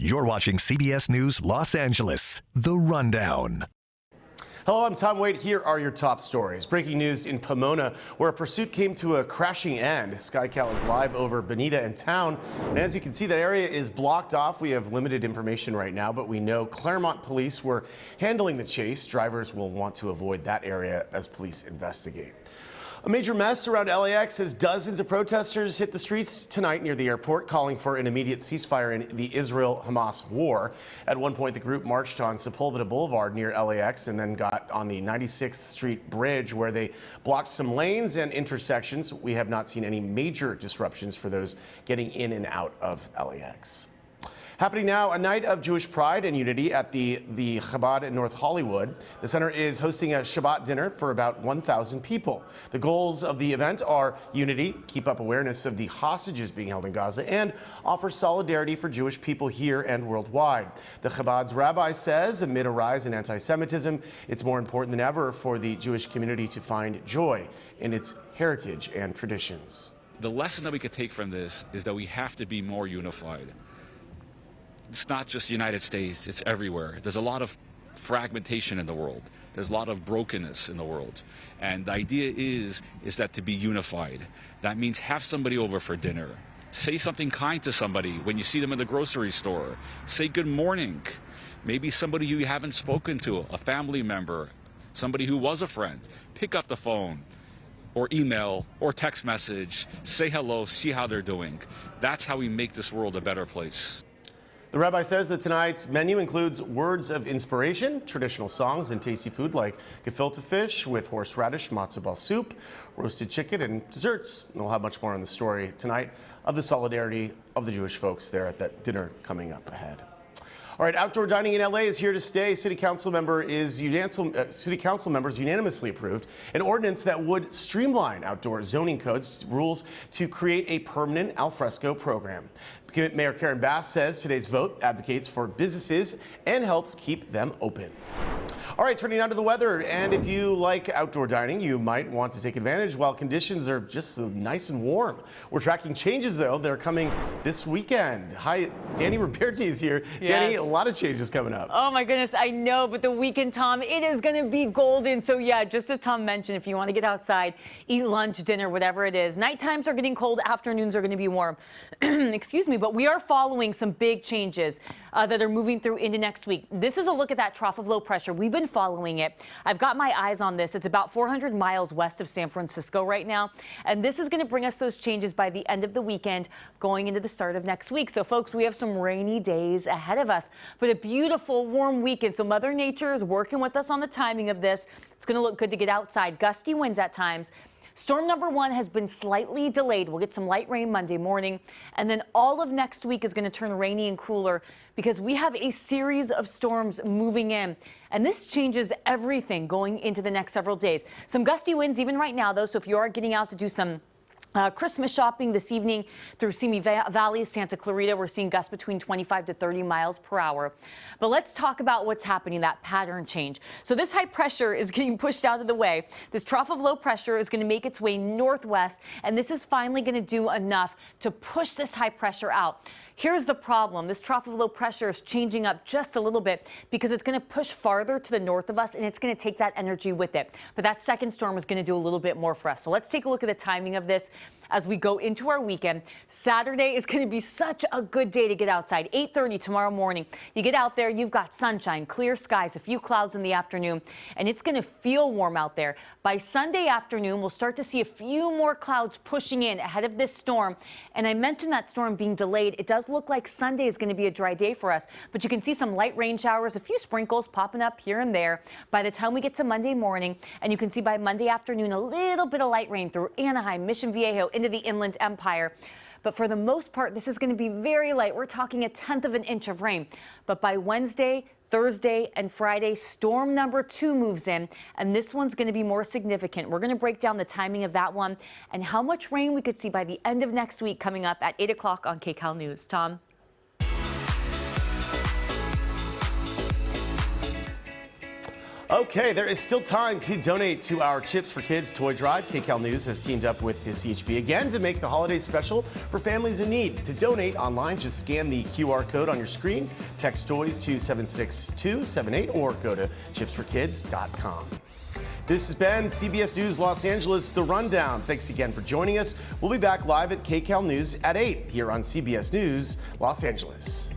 You're watching CBS News Los Angeles, The Rundown. Hello, I'm Tom Wade. Here are your top stories. Breaking news in Pomona, where a pursuit came to a crashing end. SkyCal is live over Bonita and Town. And as you can see, that area is blocked off. We have limited information right now, but we know Claremont police were handling the chase. Drivers will want to avoid that area as police investigate. A major mess around LAX as dozens of protesters hit the streets tonight near the airport, calling for an immediate ceasefire in the Israel-Hamas war. At one point, the group marched on Sepulveda Boulevard near LAX and then got on the 96th Street Bridge, where they blocked some lanes and intersections. We have not seen any major disruptions for those getting in and out of LAX. Happening now, a night of Jewish pride and unity at the Chabad in North Hollywood. The center is hosting a Shabbat dinner for about 1,000 people. The goals of the event are unity, keep up awareness of the hostages being held in Gaza, and offer solidarity for Jewish people here and worldwide. The Chabad's rabbi says, amid a rise in anti-Semitism, it's more important than ever for the Jewish community to find joy in its heritage and traditions. The lesson that we could take from this is that we have to be more unified. It's not just the United States, it's everywhere. There's a lot of fragmentation in the world. There's a lot of brokenness in the world. And the idea is that to be unified. That means have somebody over for dinner. Say something kind to somebody when you see them in the grocery store. Say good morning. Maybe somebody you haven't spoken to, a family member, somebody who was a friend. Pick up the phone or email or text message. Say hello, see how they're doing. That's how we make this world a better place. The rabbi says that tonight's menu includes words of inspiration, traditional songs, and tasty food like gefilte fish with horseradish, matzo ball soup, roasted chicken, and desserts. And we'll have much more on the story tonight of the solidarity of the Jewish folks there at that dinner coming up ahead. All right, outdoor dining in LA is here to stay. City council members unanimously approved an ordinance that would streamline outdoor zoning codes rules to create a permanent alfresco program. Mayor Karen Bass says today's vote advocates for businesses and helps keep them open. All right, turning now to the weather. And if you like outdoor dining, you might want to take advantage while conditions are just so nice and warm. We're tracking changes, though. They're coming this weekend. Hi, Danny Roberti is here. Yes. Danny, a lot of changes coming up. Oh, my goodness. I know. But the weekend, Tom, it is going to be golden. So, yeah, just as Tom mentioned, if you want to get outside, eat lunch, dinner, whatever it is. Night times are getting cold. Afternoons are going to be warm. Excuse me. But we are following some big changes that are moving through into next week. This is a look at that trough of low pressure. We've been following it. I've got my eyes on this. It's about 400 miles west of San Francisco right now. And this is going to bring us those changes by the end of the weekend going into the start of next week. So, folks, we have some rainy days ahead of us, but a beautiful, warm weekend. So Mother Nature is working with us on the timing of this. It's going to look good to get outside. Gusty winds at times. Storm number 1 has been slightly delayed. We'll get some light rain Monday morning. And then all of next week is going to turn rainy and cooler because we have a series of storms moving in. And this changes everything going into the next several days. Some gusty winds even right now, though. So if you are getting out to do some Christmas shopping this evening through Simi Valley, Santa Clarita, we're seeing gusts between 25 to 30 miles per hour. But let's talk about what's happening, that pattern change. So this high pressure is getting pushed out of the way. This trough of low pressure is going to make its way northwest, and this is finally going to do enough to push this high pressure out. Here's the problem. This trough of low pressure is changing up just a little bit because it's going to push farther to the north of us, and it's going to take that energy with it. But that second storm is going to do a little bit more for us. So let's take a look at the timing of this as we go into our weekend. Saturday is going to be such a good day to get outside. 8:30 tomorrow morning. You get out there, you've got sunshine, clear skies, a few clouds in the afternoon, and it's going to feel warm out there. By Sunday afternoon, we'll start to see a few more clouds pushing in ahead of this storm. And I mentioned that storm being delayed. It does look like Sunday is going to be a dry day for us, but you can see some light rain showers, a few sprinkles popping up here and there by the time we get to Monday morning. And you can see by Monday afternoon a little bit of light rain through Anaheim, Mission Viejo, into the Inland Empire. But for the most part, this is going to be very light. We're talking 1/10 of an inch of rain. But by Wednesday, Thursday, and Friday, storm number 2 moves in, and this one's going to be more significant. We're going to break down the timing of that one and how much rain we could see by the end of next week coming up at 8 o'clock on KCAL News. Tom? Okay, there is still time to donate to our Chips for Kids toy drive. KCAL News has teamed up with the CHP again to make the holiday special for families in need. To donate online, just scan the QR code on your screen, text toys to 76278, or go to chipsforkids.com. This has been CBS News Los Angeles, The Rundown. Thanks again for joining us. We'll be back live at KCAL News at 8 here on CBS News Los Angeles.